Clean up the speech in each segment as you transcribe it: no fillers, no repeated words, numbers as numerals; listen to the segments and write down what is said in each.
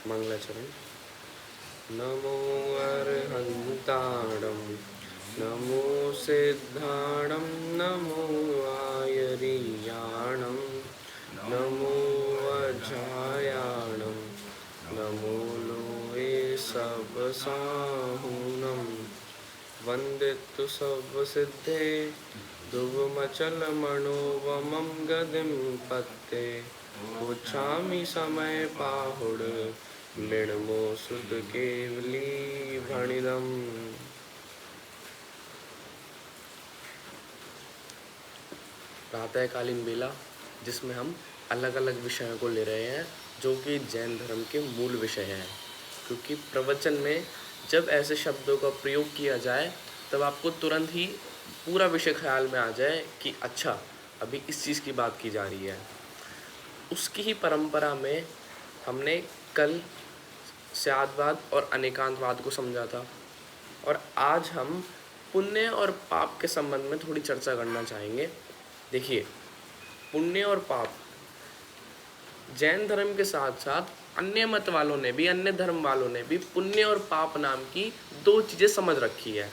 मंगलाचरण। नमो अर्हन्ताणं नमो सिद्धाणं नमो आयर्याणं नमो वज्रायाणं नमो लोहे सबसाहुनं वन्दितु सर्वसिद्धे ध्रुवमचलमणोवमं गतिं पत्ते पुच्छामि समय पाहुड मृण्मो सुत केवली भणिदम्। प्रातःकालीन बेला जिसमें हम अलग अलग विषयों को ले रहे हैं जो कि जैन धर्म के मूल विषय हैं, क्योंकि प्रवचन में जब ऐसे शब्दों का प्रयोग किया जाए तब आपको तुरंत ही पूरा विषय ख्याल में आ जाए कि अच्छा अभी इस चीज़ की बात की जा रही है। उसकी ही परंपरा में हमने कल स्यादवाद और अनेकांतवाद को समझा था, और आज हम पुण्य और पाप के संबंध में थोड़ी चर्चा करना चाहेंगे। देखिए, पुण्य और पाप जैन धर्म के साथ साथ अन्य मत वालों ने भी, अन्य धर्म वालों ने भी पुण्य और पाप नाम की दो चीज़ें समझ रखी है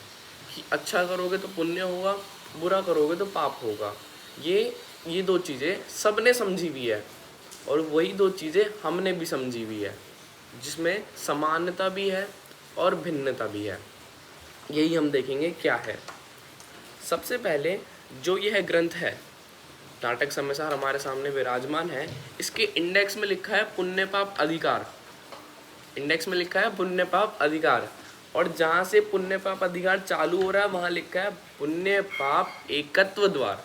कि अच्छा करोगे तो पुण्य होगा, बुरा करोगे तो पाप होगा। ये दो चीज़ें सबने समझी हुई है, और वही दो चीज़ें हमने भी समझी हुई है, जिसमें समानता भी है और भिन्नता भी है। यही हम देखेंगे क्या है। सबसे पहले जो यह ग्रंथ है नाटक समाचार हमारे सामने विराजमान है, इसके इंडेक्स में लिखा है पुण्य पाप अधिकार। इंडेक्स में लिखा है पुण्य पाप अधिकार, और जहाँ से पुण्य पाप अधिकार चालू हो रहा है वहाँ लिखा है पुण्य पाप एकत्व द्वार।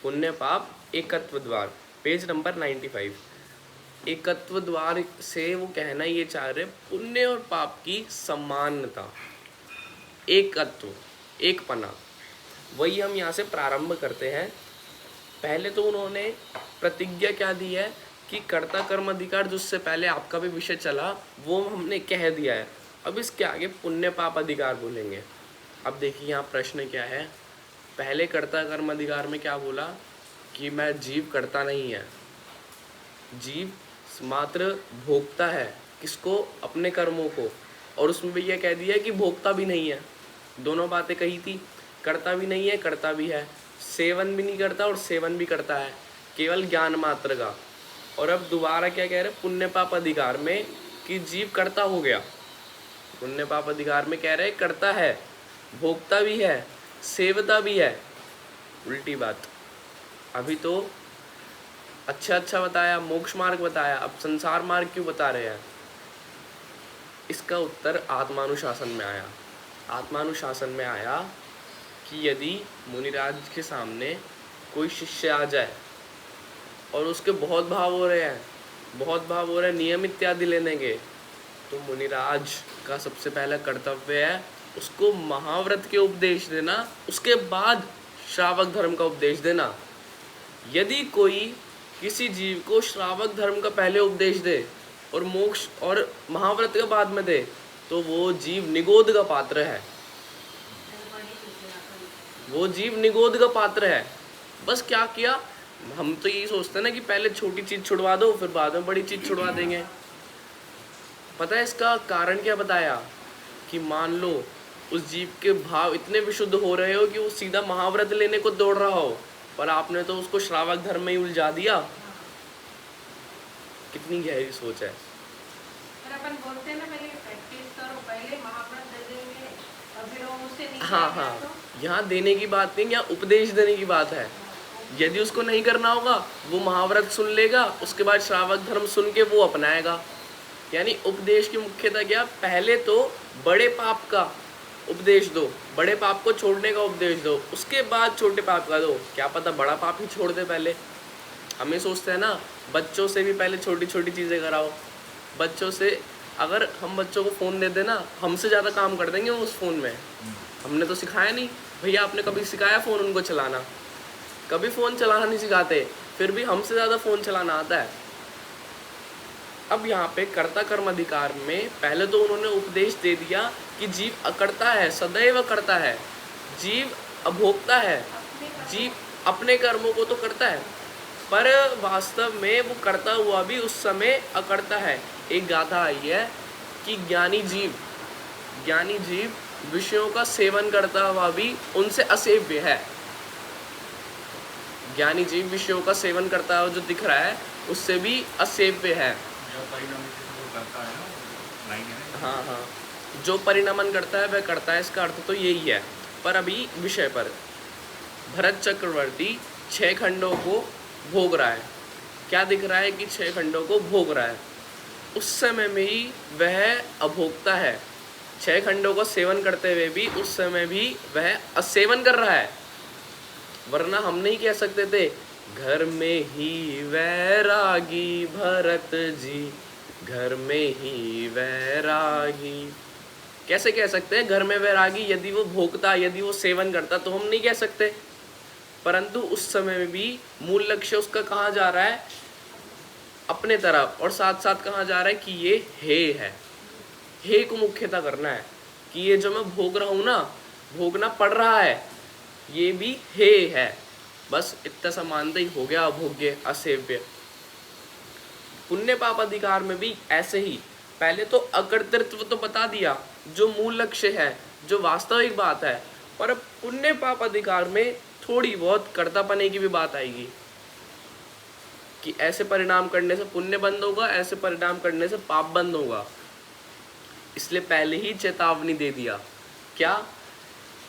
पुण्य पाप एकत्व द्वार, पेज नंबर 95। एकत्व द्वार से वो कहना ये चाह रहे पुण्य और पाप की समानता, एकत्व, एक पना। वही हम यहाँ से प्रारंभ करते हैं। पहले तो उन्होंने प्रतिज्ञा क्या दी है कि कर्ता कर्म अधिकार, जिससे पहले आपका भी विषय चला, वो हमने कह दिया है। अब इसके आगे पुण्य पाप अधिकार बोलेंगे। अब देखिए यहाँ प्रश्न क्या है। पहले कर्ता कर्म अधिकार में क्या बोला कि मैं जीव करता नहीं है, जीव मात्र भोगता है। किसको? अपने कर्मों को। और उसमें भी यह कह दिया कि भोगता भी नहीं है। दोनों बातें कही थी, करता भी नहीं है, करता भी है, सेवन भी नहीं करता और सेवन भी करता है, केवल ज्ञान मात्र का। और अब दोबारा क्या कह रहे हैं पुण्य पाप अधिकार में कि जीव करता हो गया। पुण्य पाप अधिकार में कह रहे करता है, भोगता भी है, सेवता भी है। उल्टी बात। अभी तो अच्छा बताया, मोक्ष मार्ग बताया, अब संसार मार्ग क्यों बता रहे हैं? इसका उत्तर आत्मानुशासन में आया। आत्मानुशासन में आया कि यदि मुनिराज के सामने कोई शिष्य आ जाए और उसके बहुत भाव हो रहे हैं, नियम इत्यादि लेने के, तो मुनिराज का सबसे पहला कर्तव्य है उसको महाव्रत के उपदेश देना, उसके बाद श्रावक धर्म का उपदेश देना। यदि कोई किसी जीव को श्रावक धर्म का पहले उपदेश दे और मोक्ष और महाव्रत का बाद में दे, तो वो जीव निगोद का पात्र है। वो जीव निगोद का पात्र है। बस क्या किया, हम तो यही सोचते हैं ना कि पहले छोटी चीज छुड़वा दो, फिर बाद में बड़ी चीज छुड़वा देंगे। पता है इसका कारण क्या बताया? कि मान लो उस जीव के भाव इतने विशुद्ध हो रहे हो कि वो सीधा महाव्रत लेने को दौड़ रहा हो, पर आपने तो उसको श्रावक धर्म में ही उलझा दिया। कितनी गहरी सोच है। अपन बोलते हैं ना पहले प्रैक्टिस करो, पहले महाव्रत दे देंगे और फिर वो उससे नहीं हाँ, यहाँ देने की बात नहीं, यहाँ उपदेश देने की बात है। यदि उसको नहीं करना होगा वो महाव्रत सुन लेगा, उसके बाद श्रावक धर्म सुन के वो अपनाएगा। यानी उपदेश की मुख्यता क्या? पहले तो बड़े पाप का उपदेश दो, बड़े पाप को छोड़ने का उपदेश दो, उसके बाद छोटे पाप का दो। क्या पता बड़ा पाप ही छोड़ दे पहले। हमें सोचते हैं ना बच्चों से भी पहले छोटी छोटी चीज़ें कराओ। बच्चों से अगर हम बच्चों को फ़ोन दे देना, हमसे ज़्यादा काम कर देंगे वो उस फ़ोन में। हमने तो सिखाया नहीं। भैया आपने कभी सिखाया फ़ोन उनको चलाना? कभी फ़ोन चलाना नहीं सिखाते, फिर भी हमसे ज़्यादा फ़ोन चलाना आता है। अब यहाँ पे कर्ता कर्म अधिकार में पहले तो उन्होंने उपदेश दे दिया कि जीव अकर्ता है, सदैव करता है, जीव अभोक्ता है, जीव अपने कर्मों को तो करता है, पर वास्तव में वो करता हुआ भी उस समय अकर्ता है। एक गाथा आई है कि ज्ञानी जीव विषयों का सेवन करता हुआ भी उनसे असेव्य है। ज्ञानी जीव विषयों का सेवन करता हुआ जो दिख रहा है उससे भी असेव्य है। हाँ हाँ, जो परिणमन करता है वह करता है, इसका अर्थ तो यही है। पर अभी विषय पर, भरत चक्रवर्ती 6 खंडों को भोग रहा है। क्या दिख रहा है कि 6 खंडों को भोग रहा है, उस समय में ही वह अभोक्ता है। 6 खंडों को सेवन करते हुए भी उस समय भी वह असेवन कर रहा है। वरना हम नहीं कह सकते थे घर में ही वैरागी भरत जी, घर में ही वैरागी। कैसे कह सकते हैं घर में वैरागी? यदि वो भोगता, यदि वो सेवन करता तो हम नहीं कह सकते। परंतु उस समय में भी मूल लक्ष्य उसका कहाँ जा रहा है? अपने तरफ। और साथ साथ कहाँ जा रहा है कि ये हे है, हे को मुख्यता करना है कि ये जो मैं भोग रहा हूँ ना, भोगना पड़ रहा है, ये भी हे है। बस इतना सा मानते ही हो गया अभोग्य, असेव्य। पुण्य पाप अधिकार में भी ऐसे ही, पहले तो अकर्तृत्व तो बता दिया जो मूल लक्ष्य है, जो वास्तविक बात है। पर अब पुण्य पाप अधिकार में थोड़ी बहुत कर्तापने की भी बात आएगी कि ऐसे परिणाम करने से पुण्य बंद होगा, ऐसे परिणाम करने से पाप बंद होगा। इसलिए पहले ही चेतावनी दे दिया क्या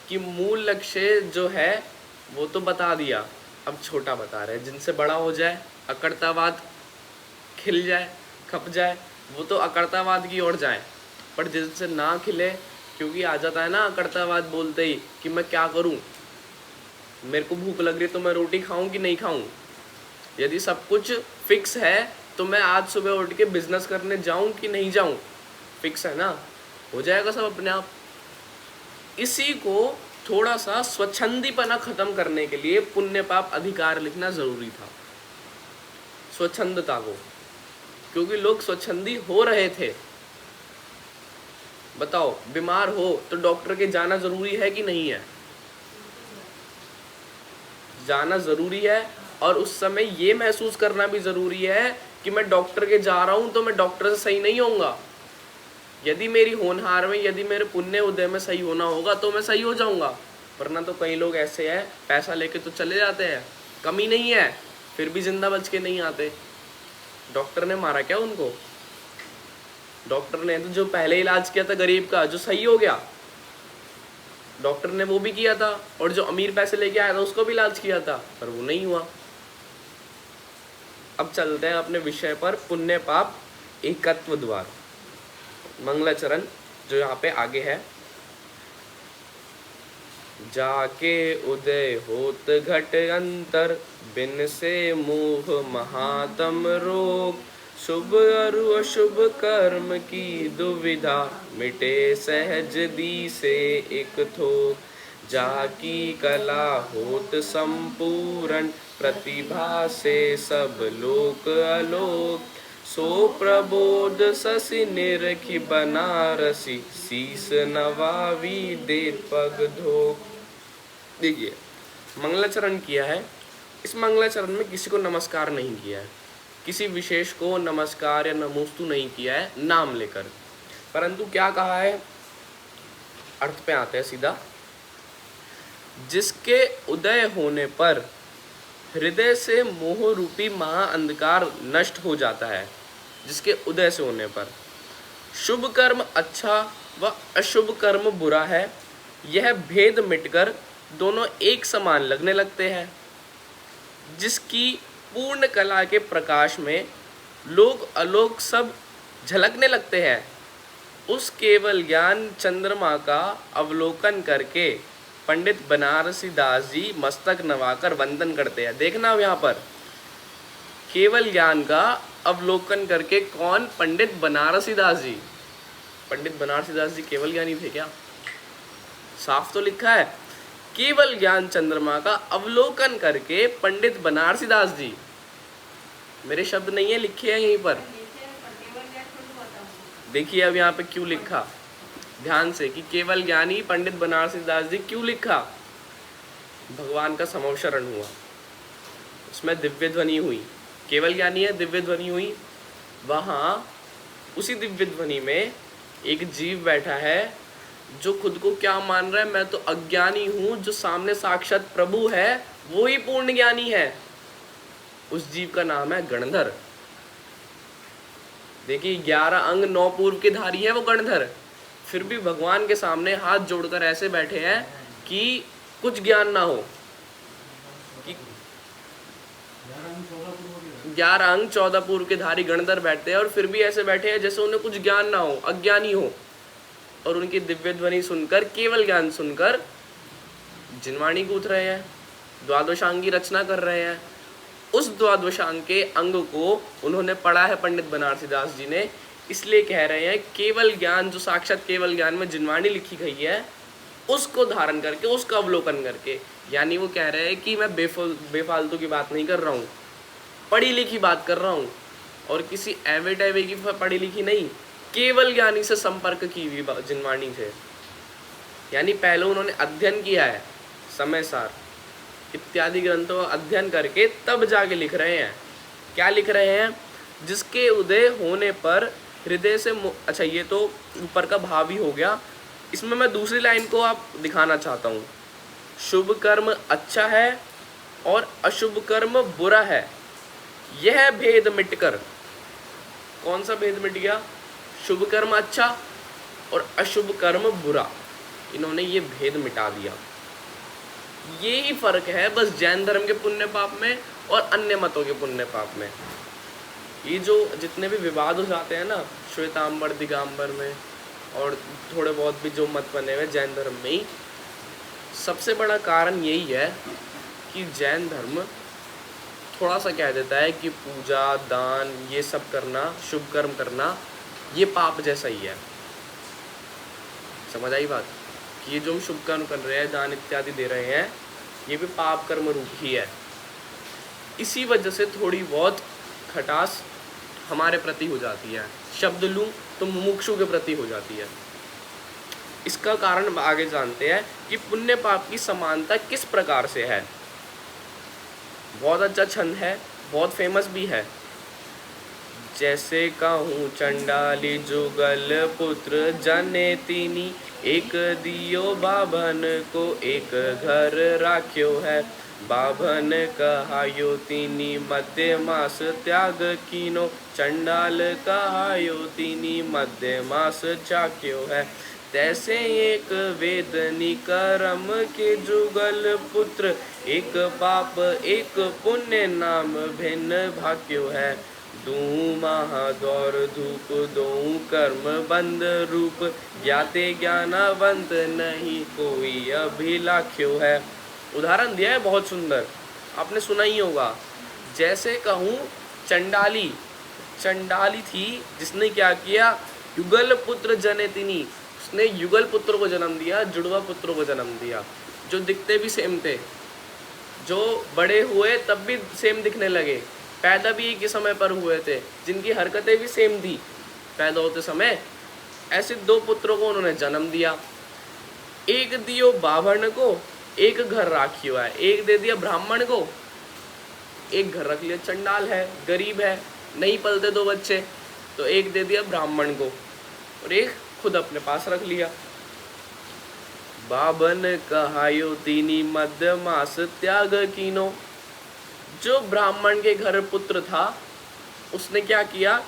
कि मूल लक्ष्य जो है वो तो बता दिया, अब छोटा बता रहे हैं। जिनसे बड़ा हो जाए, अकर्तावाद खिल जाए, खप जाए, वो तो अकर्तावाद की ओर जाए। पर जिनसे ना खिले, क्योंकि आ जाता है ना अकर्तावाद बोलते ही कि मैं क्या करूं, मेरे को भूख लग रही है तो मैं रोटी खाऊं कि नहीं खाऊं। यदि सब कुछ फिक्स है तो मैं आज सुबह उठ के बिजनेस करने जाऊं कि नहीं जाऊं, फिक्स है ना, हो जाएगा सब अपने आप। इसी को थोड़ा सा स्वच्छंदीपना खत्म करने के लिए पुण्य पाप अधिकार लिखना जरूरी था, स्वच्छंदता को, क्योंकि लोग स्वच्छंदी हो रहे थे। बताओ, बीमार हो तो डॉक्टर के जाना जरूरी है कि नहीं है? जाना जरूरी है। और उस समय ये महसूस करना भी जरूरी है कि मैं डॉक्टर के जा रहा हूं तो मैं डॉक्टर से सही नहीं होऊंगा। यदि मेरी होनहार में, यदि मेरे पुण्य उदय में सही होना होगा तो मैं सही हो जाऊंगा। वरना तो कई लोग ऐसे हैं, पैसा लेके तो चले जाते हैं, कमी नहीं है, फिर भी जिंदा बच के नहीं आते। डॉक्टर ने मारा क्या उनको? डॉक्टर ने तो जो पहले इलाज किया था गरीब का, जो सही हो गया, डॉक्टर ने वो भी किया था। और जो अमीर पैसे लेके आया था उसको भी इलाज किया था, पर वो नहीं हुआ। अब चलते हैं अपने विषय पर, पुण्य पाप एकत्व द्वार। मंगलाचरण जो यहाँ पे आगे है, जाके उदय होत घट अंतर, बिन से मोह महातम रोग, शुभ अरु अशुभ कर्म की दुविधा, मिटे सहज दी से एक थोक, जाकी कला होत संपूर्ण, प्रतिभा से सब लोक अलोक, सो प्रबोध ससी निरखी बनारसी, शीस नवावी देत पग धोक। देखिए, मंगलाचरण किया है। इस मंगलाचरण में किसी को नमस्कार नहीं किया है, किसी विशेष को नमस्कार या नमोस्तु नहीं किया है नाम लेकर। परंतु क्या कहा है, अर्थ पे आते हैं सीधा। जिसके उदय होने पर हृदय से मोह रूपी महाअंधकार नष्ट हो जाता है, जिसके उदय से होने पर शुभ कर्म अच्छा व अशुभ कर्म बुरा है, यह भेद मिटकर दोनों एक समान लगने लगते हैं। जिसकी पूर्ण कला के प्रकाश में लोक अलोक सब झलकने लगते हैं, उस केवल ज्ञान चंद्रमा का अवलोकन करके पंडित बनारसी दास जी मस्तक नवाकर वंदन करते हैं। देखना यहाँ पर, केवल ज्ञान का अवलोकन करके कौन? पंडित बनारसी दास जी। पंडित बनारसी दास जी केवल ज्ञानी थे क्या? साफ तो लिखा है, केवल ज्ञान चंद्रमा का अवलोकन करके पंडित बनारसी दास जी। मेरे शब्द नहीं है, लिखे हैं यहीं पर। देखिए अब यहाँ पे क्यों लिखा ध्यान से कि केवल ज्ञानी पंडित बनारसी दास जी क्यों लिखा? भगवान का समवशरण हुआ, उसमें दिव्य ध्वनि हुई। केवल ज्ञानी है, दिव्य ध्वनि हुई। वहाँ उसी दिव्य ध्वनि में एक जीव बैठा है जो खुद को क्या मान रहा है, मैं तो अज्ञानी हूं, जो सामने साक्षात प्रभु है वो ही पूर्ण ज्ञानी है। उस जीव का नाम है गणधर। देखिए 11 अंग 9 पूर्व के धारी है वो गणधर, फिर भी भगवान के सामने हाथ जोड़कर ऐसे बैठे हैं कि कुछ ज्ञान ना हो, कि 11 अंग 14 पूर्व के धारी गणधर बैठते हैं और फिर भी ऐसे बैठे हैं जैसे उन्हें कुछ ज्ञान ना हो, अज्ञानी हो। और उनकी दिव्य ध्वनि सुनकर, केवल ज्ञान सुनकर जिनवाणी गूंथ रहे हैं, द्वादशांग की रचना कर रहे हैं। उस द्वादशांग के अंग को उन्होंने पढ़ा है पंडित बनारसी दास जी ने, इसलिए कह रहे हैं केवल ज्ञान, जो साक्षात केवल ज्ञान में जिनवाणी लिखी गई है उसको धारण करके, उसका अवलोकन करके। यानी वो कह रहे हैं कि मैं बेफालतू की बात नहीं कर रहा हूँ, पढ़ी लिखी बात कर रहा हूँ, और किसी एवे टैवे की पढ़ी लिखी नहीं, केवल ज्ञानी से संपर्क की हुई जिनवाणी से। यानी पहले उन्होंने अध्ययन किया है, समय सार इत्यादि ग्रंथों का अध्ययन करके तब जाके लिख रहे हैं। क्या लिख रहे हैं? जिसके उदय होने पर हृदय से अच्छा, ये तो ऊपर का भाव ही हो गया। इसमें मैं दूसरी लाइन को आप दिखाना चाहता हूँ। शुभ कर्म अच्छा है और अशुभ कर्म बुरा है, यह भेद मिटकर, कौन सा भेद मिट गया? शुभ कर्म अच्छा और अशुभ कर्म बुरा, इन्होंने ये भेद मिटा दिया। ये ही फर्क है बस जैन धर्म के पुण्य पाप में और अन्य मतों के पुण्य पाप में। ये जो जितने भी विवाद हो जाते हैं ना श्वेतांबर दिगंबर में, और थोड़े बहुत भी जो मत बने हुए जैन धर्म में ही, सबसे बड़ा कारण यही है कि जैन धर्म थोड़ा सा कह देता है कि पूजा दान ये सब करना, शुभ कर्म करना, ये पाप जैसा ही है। समझ आई बात? कि ये जो हम शुभ कर्म कर रहे हैं, दान इत्यादि दे रहे हैं, ये भी पाप कर्म रूप ही है। इसी वजह से थोड़ी बहुत खटास हमारे प्रति हो जाती है, शब्द लूँ तो मुमुक्षु के प्रति हो जाती है। इसका कारण आगे जानते हैं कि पुण्य पाप की समानता किस प्रकार से है। बहुत अच्छा छंद है, बहुत फेमस भी है। जैसे कहूँ चंडाली जुगल पुत्र जने तीनी, एक दियो बाभन को एक घर राख्यो है। बाभन कहायो तीनी मध्य मास त्याग कीनो, चंडाल कहायो तीनी मध्य मास चाक्यो है। तैसे एक वेदनी कर्म के जुगल पुत्र, एक पाप एक पुण्य नाम भिन्न भाग्यो है। दूँ महादौर धूप दों कर्म बंद रूप, ज्ञाते ज्ञानवंत नहीं कोई अभिलाख्यो है। उदाहरण दिया है बहुत सुंदर, आपने सुना ही होगा। जैसे कहूँ चंडाली, चंडाली थी जिसने क्या किया? युगल पुत्र जनेतिनी, उसने युगल पुत्र को जन्म दिया, जुड़वा पुत्र को जन्म दिया, जो दिखते भी सेम थे, जो बड़े हुए तब भी सेम दिखने लगे, पैदा भी एक ही समय पर हुए थे, जिनकी हरकतें भी सेम थी पैदा होते समय। ऐसे दो पुत्रों को उन्होंने जन्म दिया। एक दियो बाभन को, एक घर राखी हुआ है। एक दे दिया ब्राह्मण को, एक घर रख लिया। चंडाल है, गरीब है, नहीं पलते दो बच्चे, तो एक दे दिया ब्राह्मण को और एक खुद अपने पास रख लिया। बाभन कहायो तीनी मध्य मास त्याग कीनो, जो ब्राह्मण के घर पुत्र था उसने क्या किया?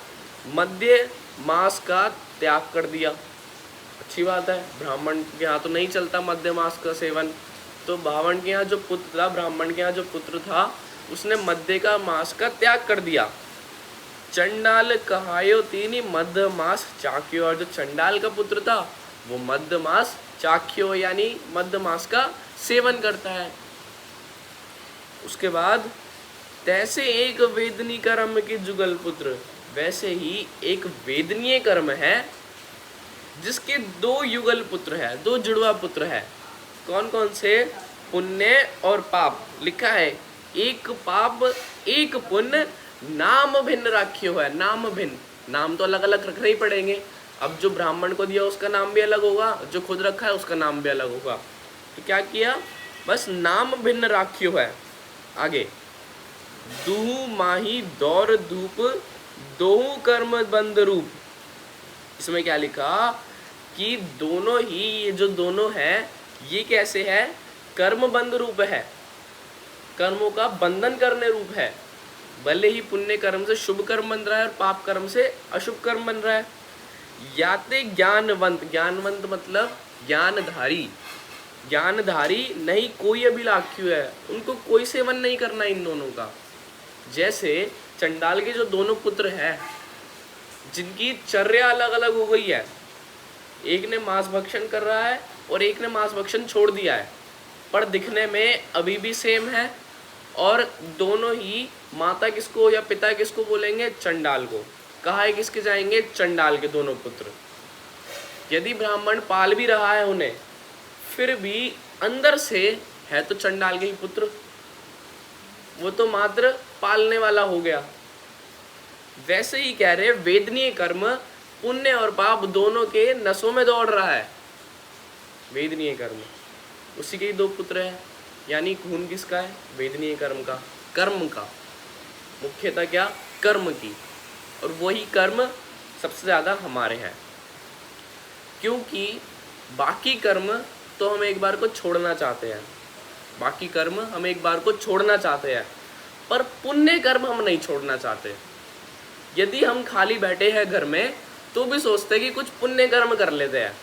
मध्य मास का त्याग कर दिया। अच्छी बात है, ब्राह्मण के यहाँ तो नहीं चलता मध्य मास का सेवन, तो ब्राह्मण के यहाँ जो पुत्र था, ब्राह्मण के यहाँ जो पुत्र था उसने मध्य का मास का त्याग कर दिया। चंडाल कहायो तीनी मध्य मास चाक्यो, और जो चंडाल का पुत्र था वो मध्य मास चाक्यो यानी मध्य मास का सेवन करता है। उसके बाद तैसे एक वेदनीय कर्म के जुगल पुत्र, वैसे ही एक वेदनीय कर्म है जिसके दो युगल पुत्र है, दो जुड़वा पुत्र है। कौन कौन से? पुण्य और पाप। लिखा है एक पाप एक पुण्य नाम भिन्न राख्यो है। नाम भिन्न, नाम तो अलग अलग रखने ही पड़ेंगे। अब जो ब्राह्मण को दिया उसका नाम भी अलग होगा, जो खुद रखा है उसका नाम भी अलग होगा। तो क्या किया? बस नाम भिन्न राख्यो है। आगे दूँ माही दौर धूप दोहू कर्म बंद रूप, इसमें क्या लिखा कि दोनों ही, ये जो दोनों है ये कैसे है, कर्म बंध रूप है, कर्मों का बंधन करने रूप है। भले ही पुण्य कर्म से शुभ कर्म बन रहा है और पाप कर्म से अशुभ कर्म बन रहा है। याते ज्ञानवंत, ज्ञानवंत मतलब ज्ञानधारी, ज्ञानधारी नहीं कोई अभिलाख्यु है, उनको कोई सेवन नहीं करना इन दोनों का। जैसे चंडाल के जो दोनों पुत्र हैं जिनकी चर्या अलग अलग हो गई है, एक ने मांस भक्षण कर रहा है और एक ने मांस भक्षण छोड़ दिया है, पर दिखने में अभी भी सेम है, और दोनों ही माता किसको या पिता किसको बोलेंगे, चंडाल को। कहा है किसके जाएंगे, चंडाल के दोनों पुत्र। यदि ब्राह्मण पाल भी रहा है उन्हें, फिर भी अंदर से है तो चंडाल के ही पुत्र, वो तो मात्र पालने वाला हो गया। वैसे ही कह रहे वेदनीय कर्म पुण्य और पाप दोनों के नसों में दौड़ रहा है। वेदनीय कर्म उसी के ही दो पुत्र हैं, यानी खून किसका है, वेदनीय कर्म का, कर्म का, मुख्यतः क्या, कर्म की, और वही कर्म सबसे ज़्यादा हमारे हैं। क्योंकि बाकी कर्म तो हम एक बार को छोड़ना चाहते हैं, बाकी कर्म हम एक बार को छोड़ना चाहते हैं, पर पुण्य कर्म हम नहीं छोड़ना चाहते। यदि हम खाली बैठे हैं घर में तो भी सोचते हैं कि कुछ पुण्य कर्म कर लेते हैं।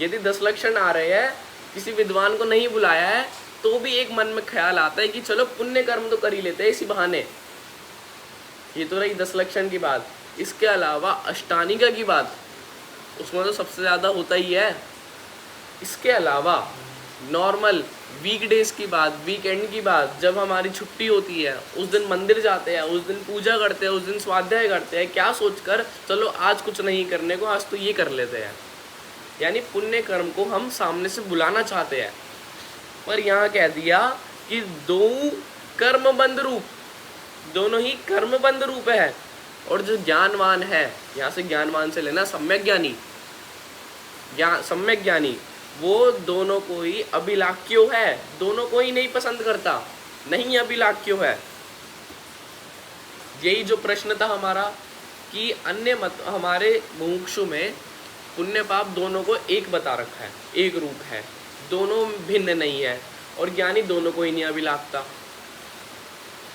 यदि 10 लक्षण आ रहे हैं, किसी विद्वान को नहीं बुलाया है, तो भी एक मन में ख्याल आता है कि चलो पुण्य कर्म तो कर ही लेते हैं इसी बहाने। ये तो रही 10 लक्षण की बात। इसके अलावा अष्टानिका की बात, उसमें तो सबसे ज़्यादा होता ही है। इसके अलावा नॉर्मल वीकडेज की बात, वीकेंड की बात, जब हमारी छुट्टी होती है उस दिन मंदिर जाते हैं, उस दिन पूजा करते हैं, उस दिन स्वाध्याय करते हैं, क्या सोचकर चलो आज कुछ नहीं करने को, आज तो ये कर लेते हैं। यानी पुण्य कर्म को हम सामने से बुलाना चाहते हैं। पर यहाँ कह दिया कि दो कर्मबंध रूप, दोनों ही कर्मबंध रूप है। और जो ज्ञानवान है, यहाँ से ज्ञानवान से लेना सम्यक ज्ञानी, सम्यक ज्ञानी, वो दोनों को ही अभिलाख्यो है, दोनों को ही नहीं पसंद करता, नहीं अभिलाख्यो है। यही जो प्रश्न था हमारा कि अन्य मत, हमारे मुमुक्षु में पुण्य पाप दोनों को एक बता रखा है, एक रूप है, दोनों भिन्न नहीं है, और ज्ञानी दोनों को ही नहीं अभिलाखता।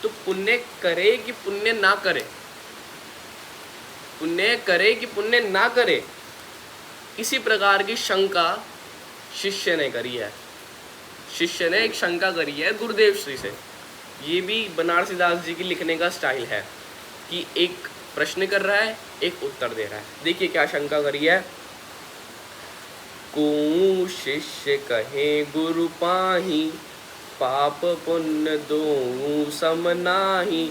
तो पुण्य करे कि पुण्य ना करे, पुण्य करे कि पुण्य ना करे, इसी प्रकार की शंका शिष्य ने करी है। शिष्य ने एक शंका करी है गुरुदेव श्री से। ये भी बनारसी दास जी की लिखने का स्टाइल है कि एक प्रश्न कर रहा है, एक उत्तर दे रहा है। देखिए क्या शंका करी है। को शिष्य कहे गुरु पाही, पाप पुण्य दो सम नाही,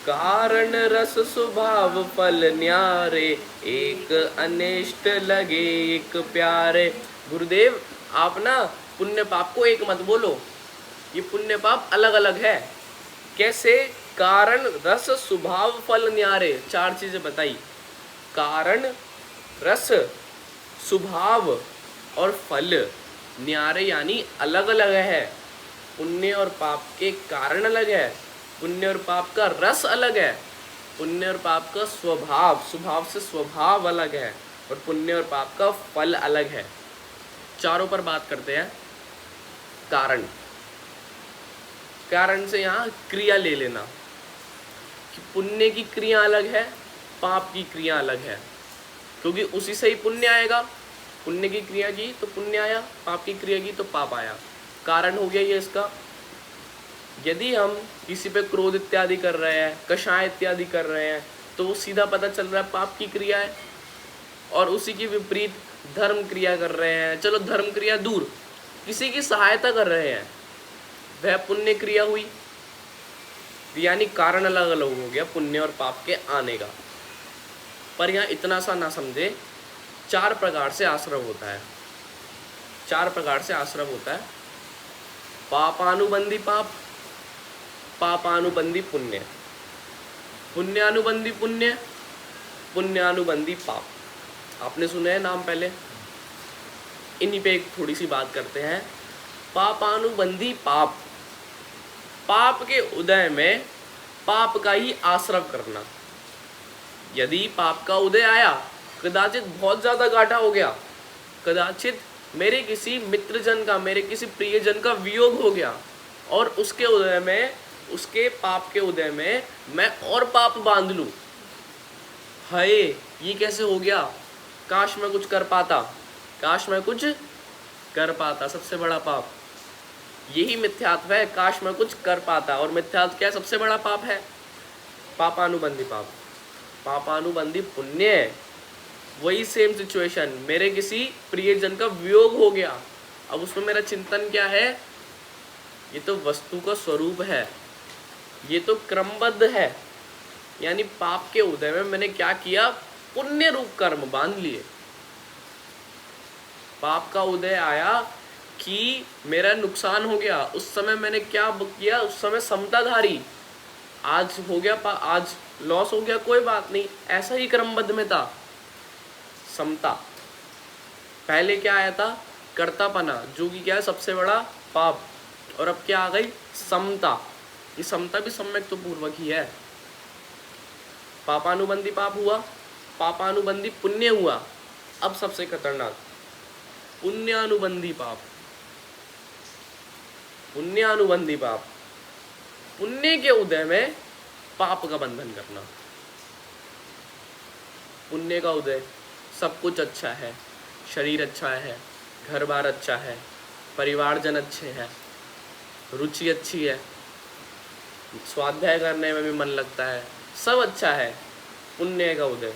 कारण रस स्वभाव फल न्यारे, एक अनिष्ट लगे एक प्यारे। गुरुदेव आप ना पुण्य पाप को एक मत बोलो, ये पुण्य पाप अलग अलग है। कैसे? कारण रस स्वभाव फल न्यारे, 4 चीजें बताई। कारण, रस, स्वभाव और फल न्यारे यानी अलग अलग है। पुण्य और पाप के कारण अलग है, पुण्य और पाप का रस अलग है, पुण्य और पाप का स्वभाव, स्वभाव से स्वभाव अलग है, और पुण्य और पाप का फल अलग है। चारों पर बात करते हैं। कारण, कारण से यहाँ क्रिया ले लेना कि पुण्य की क्रिया अलग है, पाप की क्रिया अलग है, क्योंकि उसी से ही पुण्य आएगा। पुण्य की क्रिया की तो पुण्य आया, पाप की क्रिया की तो पाप आया। कारण हो गया ये इसका। यदि हम किसी पे क्रोध इत्यादि कर रहे हैं, कषाय इत्यादि कर रहे हैं, तो वो सीधा पता चल रहा है पाप की क्रिया है। और उसी की विपरीत धर्म क्रिया कर रहे हैं, चलो धर्म क्रिया दूर, किसी की सहायता कर रहे हैं, वह पुण्य क्रिया हुई। यानी कारण अलग अलग हो गया पुण्य और पाप के आने का। पर यहाँ इतना सा ना समझे, 4 प्रकार से आश्रव होता है। 4 प्रकार से आश्रव होता है। पापानुबंधी पाप, पापानुबंधी पुण्य, पुण्यानुबंधी पुण्य, पुण्यानुबंधी पाप। आपने सुने हैं नाम पहले, इन्हीं पे एक थोड़ी सी बात करते हैं। पापानुबंधी पाप, पाप के उदय में पाप का ही आश्रव करना। यदि पाप का उदय आया, कदाचित बहुत ज़्यादा घाटा हो गया, कदाचित मेरे किसी मित्रजन का, मेरे किसी प्रियजन का वियोग हो गया, और उसके उदय में, उसके पाप के उदय में मैं और पाप बांध लूँ। हाय, ये कैसे हो गया? काश मैं कुछ कर पाता, काश मैं कुछ कर पाता। सबसे बड़ा पाप यही मिथ्यात्व है, काश मैं कुछ कर पाता। और मिथ्यात्व क्या है? सबसे बड़ा पाप है पापानुबंधी पाप। पापानुबंधी पुण्य है। वही सेम सिचुएशन, मेरे किसी प्रियजन का वियोग हो गया, अब उसमें मेरा चिंतन क्या है? ये तो वस्तु का स्वरूप है, ये तो क्रमबद्ध है। यानी पाप के उदय में मैंने क्या किया? पुण्य रूप कर्म बांध लिए। पाप का उदय आया कि मेरा नुकसान हो गया, उस समय मैंने क्या किया? उस समय समताधारी, आज हो गया आज लॉस हो गया, कोई बात नहीं, ऐसा ही क्रमबद्ध में था। समता। पहले क्या आया था? कर्तापना, जो कि क्या है? सबसे बड़ा पाप। और अब क्या आ गई? समता। ये समता भी सम्यक तो पूर्वक ही है। पापानुबंधी पाप हुआ, पापानुबंधी पुण्य हुआ। अब सबसे खतरनाक पुण्यानुबंधी पाप। पुण्यानुबंधी पाप, पुण्य के उदय में पाप का बंधन करना। पुण्य का उदय, सब कुछ अच्छा है, शरीर अच्छा है, घर बार अच्छा है, परिवारजन अच्छे हैं, रुचि अच्छी है, स्वाध्याय करने में भी मन लगता है, सब अच्छा है। पुण्य का उदय,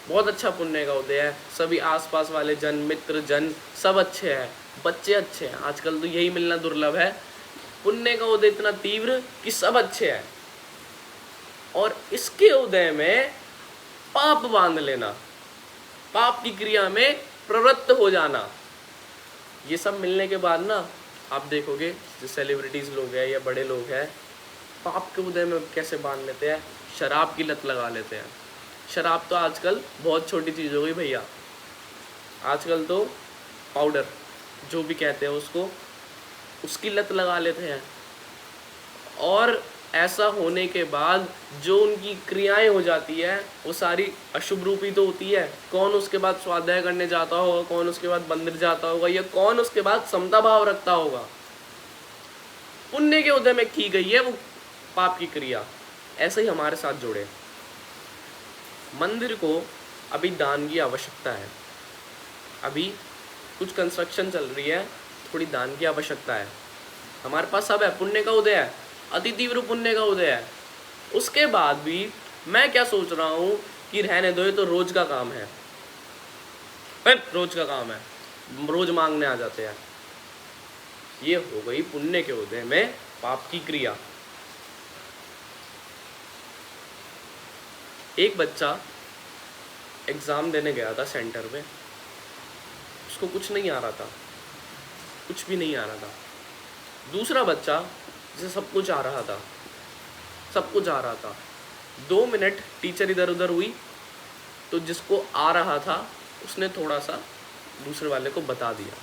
बहुत अच्छा पुण्य का उदय है। सभी आसपास वाले जन, मित्र जन सब अच्छे हैं, बच्चे अच्छे हैं। आजकल तो यही मिलना दुर्लभ है। पुण्य का उदय इतना तीव्र कि सब अच्छे हैं, और इसके उदय में पाप बांध लेना, पाप की क्रिया में प्रवृत्त हो जाना। ये सब मिलने के बाद ना आप देखोगे जो सेलिब्रिटीज लोग हैं या बड़े लोग हैं, पाप के उदय में कैसे बांध लेते हैं? शराब की लत लगा लेते हैं। शराब तो आजकल बहुत छोटी चीज़ हो गई भैया। आजकल तो पाउडर, जो भी कहते हैं उसको, उसकी लत लगा लेते हैं। और ऐसा होने के बाद जो उनकी क्रियाएं हो जाती है वो सारी अशुभ रूपी तो होती है। कौन उसके बाद स्वाध्याय करने जाता होगा, कौन उसके बाद मंदिर जाता होगा, या कौन उसके बाद समता भाव रखता होगा? पुण्य के उदय में की गई है वो पाप की क्रिया। ऐसे ही हमारे साथ जुड़े। मंदिर को अभी दान की आवश्यकता है, अभी कुछ कंस्ट्रक्शन चल रही है, थोड़ी दान की आवश्यकता है। हमारे पास सब है, पुण्य का उदय है, अति तीव्र पुण्य का उदय है। उसके बाद भी मैं क्या सोच रहा हूँ कि रहने दो, ये तो रोज का काम है, रोज का काम है, रोज मांगने आ जाते हैं। ये हो गई पुण्य के उदय में पाप की क्रिया। एक बच्चा एग्ज़ाम देने गया था सेंटर में, उसको कुछ नहीं आ रहा था, कुछ भी नहीं आ रहा था। दूसरा बच्चा जिसे सब कुछ आ रहा था, सब कुछ आ रहा था। 2 मिनट टीचर इधर उधर हुई तो जिसको आ रहा था उसने थोड़ा सा दूसरे वाले को बता दिया।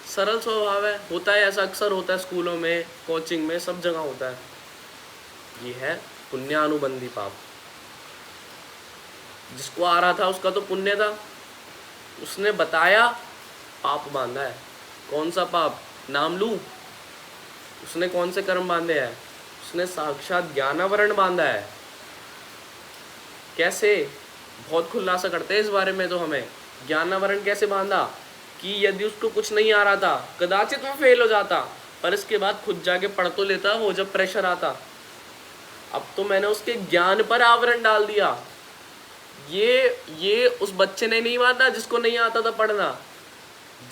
सरल स्वभाव है, होता है ऐसा, अक्सर होता है स्कूलों में, कोचिंग में, सब जगह होता है। ये है पुण्यानुबंधी पाप। जिसको आ रहा था उसका तो पुण्य था, उसने बताया, पाप बांधा है। कौन सा पाप? नाम लूं? उसने कौन से कर्म बांधे हैं? उसने साक्षात ज्ञानावरण बांधा है। कैसे? बहुत खुलासा करते हैं इस बारे में तो हमें। ज्ञानावरण कैसे बांधा? कि यदि उसको कुछ नहीं आ रहा था, कदाचित वो फेल हो जाता, पर इसके बाद खुद जाके पढ़ तो लेता वो जब प्रेशर आता। अब तो मैंने उसके ज्ञान पर आवरण डाल दिया। ये उस बच्चे ने नहीं बांधा जिसको नहीं आता था पढ़ना,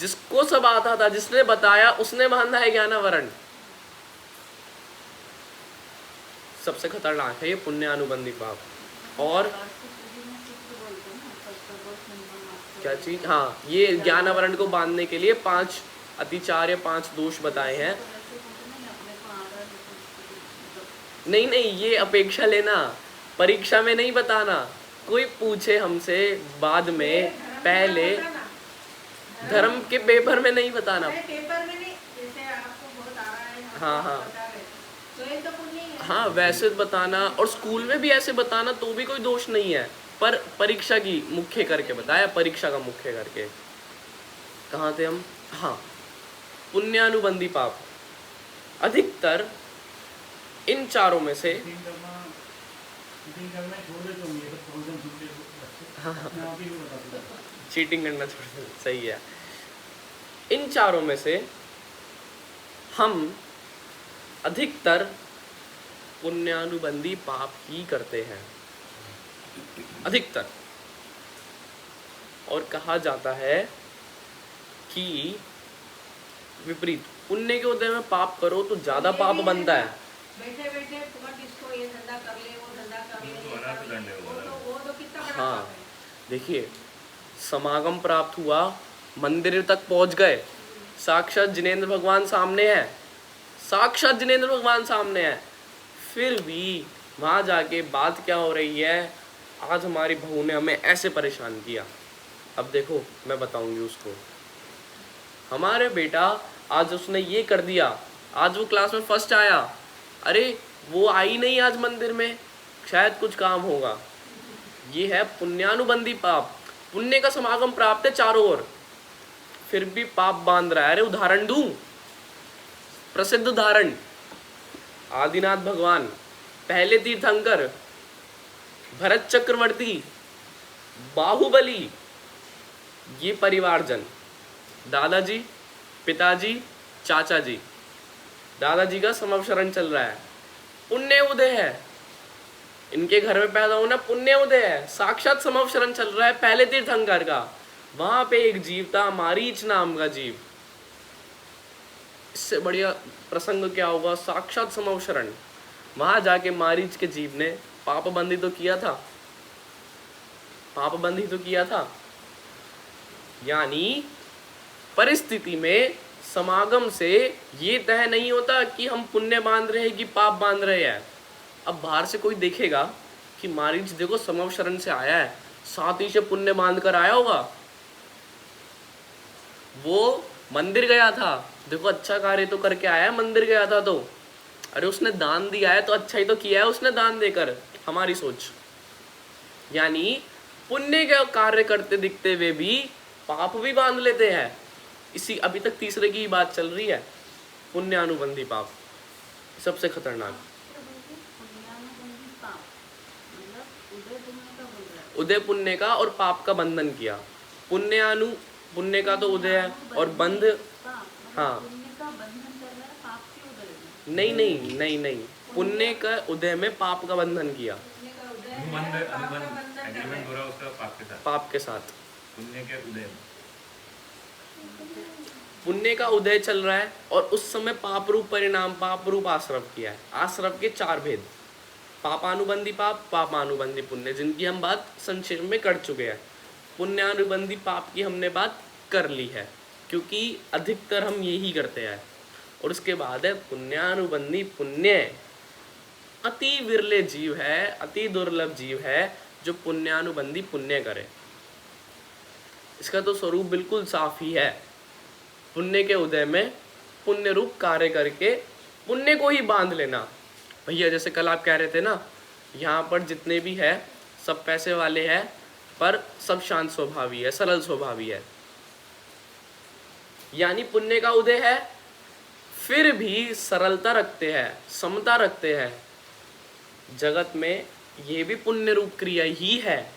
जिसको सब आता था, जिसने बताया उसने बांधा है ज्ञानावरण। सबसे खतरनाक है ये पुण्यानुबंधी पाप। और क्या चीज? हाँ, ये ज्ञानावरण को बांधने के लिए 5 अतिचार या 5 दोष बताए हैं। नहीं, ये अपेक्षा लेना, परीक्षा में नहीं बताना। कोई पूछे हमसे बाद में, पहले धर्म के पेपर में नहीं बताना। पेपर में नहीं, जैसे आपको बहुत आ रहा है, हाँ, तो ये तो पुण्य ही है। हाँ, वैसे बताना, और स्कूल में भी ऐसे बताना तो भी कोई दोष नहीं है। पर परीक्षा की मुख्य करके बताया, परीक्षा का मुख्य करके। कहाँ थे हम? हाँ, पुण्यानुबंधी पाप। अधिकतर इन चारों में से चीटिंग करना छोड़ दो, सही है। इन चारों में से हम अधिकतर पुण्यानुबंधी पाप ही करते हैं, अधिकतर। और कहा जाता है कि विपरीत, पुण्य के उदय में पाप करो तो ज्यादा पाप बनता है। बैठे बैठे तुरंत इसको ये धंधा कर ले, वो धंधा कर ले, वो तो कितना बड़ा हाँ, पाप है। देखिए, समागम प्राप्त हुआ, मंदिर तक पहुंच गए, साक्षात जिनेंद्र भगवान सामने है, साक्षात जिनेंद्र भगवान सामने है, फिर भी वहां जाके बात क्या हो रही है, आज हमारी बहू ने हमें ऐसे परेशान किया। अब देखो, मैं बताऊंगी उसको, हमारे बेटा आज उसने ये कर दिया, आज वो क्लास में फर्स्ट आया, अरे वो आई नहीं आज मंदिर में, शायद कुछ काम होगा। ये है पुण्यानुबंधी पाप। पुण्य का समागम प्राप्त है चारों ओर, फिर भी पाप बांध रहा है। अरे उदाहरण दूं, प्रसिद्ध उदाहरण, आदिनाथ भगवान, पहले तीर्थंकर, भरत चक्रवर्ती, बाहुबली, ये परिवारजन, दादाजी, पिताजी, चाचा जी, दादाजी का समवशरण चल रहा है, पुण्य उदय है, इनके घर में पैदा होना पुण्य उदय है, साक्षात समवशरण चल रहा है पहले तीर्थंकर का। वहां पे एक जीव था, मारीच नाम का जीव। इससे बढ़िया प्रसंग क्या होगा, साक्षात समवशरण। वहां जाके मारीच के जीव ने पापबंदी तो किया था, पापबंदी तो किया था। यानी परिस्थिति में समागम से ये तय नहीं होता कि हम पुण्य बांध रहे हैं कि पाप बांध रहे हैं। अब बाहर से कोई देखेगा कि मारीच देखो समवशरण से आया है, साथ ही से पुण्य बांध कर आया होगा, वो मंदिर गया था, देखो अच्छा कार्य तो करके आया है, मंदिर गया था तो, अरे उसने दान दिया है तो अच्छा ही तो किया है उसने दान देकर। हमारी सोच, यानी पुण्य के कार्य करते दिखते हुए भी पाप भी बांध लेते हैं। इसी अभी तक तीसरे की बात चल रही है, पुण्यानुबंधी पाप सबसे खतरनाक। उदय पुण्य का और पाप का बंधन किया। पुण्य का तो उदय है और बंध, हाँ, नहीं नहीं नहीं नहीं, पुण्य का उदय में पाप का बंधन किया, एग्रीमेंट हो रहा है उसका पाप के साथ। पुण्य के उदय, पुण्य का उदय चल रहा है और उस समय पाप रूप परिणाम, पाप रूप आश्रव किया है। आश्रव के चार भेद, पापानुबंधी पाप, पापानुबंधी पुण्य, जिनकी हम बात संक्षेप में कर चुके हैं। पुण्यानुबंधी पाप की हमने बात कर ली है, क्योंकि अधिकतर हम यही करते हैं। और उसके बाद है पुण्यानुबंधी पुण्य। अति विरले जीव है, अति दुर्लभ जीव है जो पुण्यानुबंधी पुण्य करे। इसका तो स्वरूप बिल्कुल साफ ही है, पुण्य के उदय में पुण्य रूप कार्य करके पुण्य को ही बांध लेना। भैया जैसे कल आप कह रहे थे ना, यहाँ पर जितने भी है सब पैसे वाले हैं पर सब शांत स्वभावी है, सरल स्वभावी है, यानी पुण्य का उदय है फिर भी सरलता रखते हैं, समता रखते हैं। जगत में ये भी पुण्य रूप क्रिया ही है,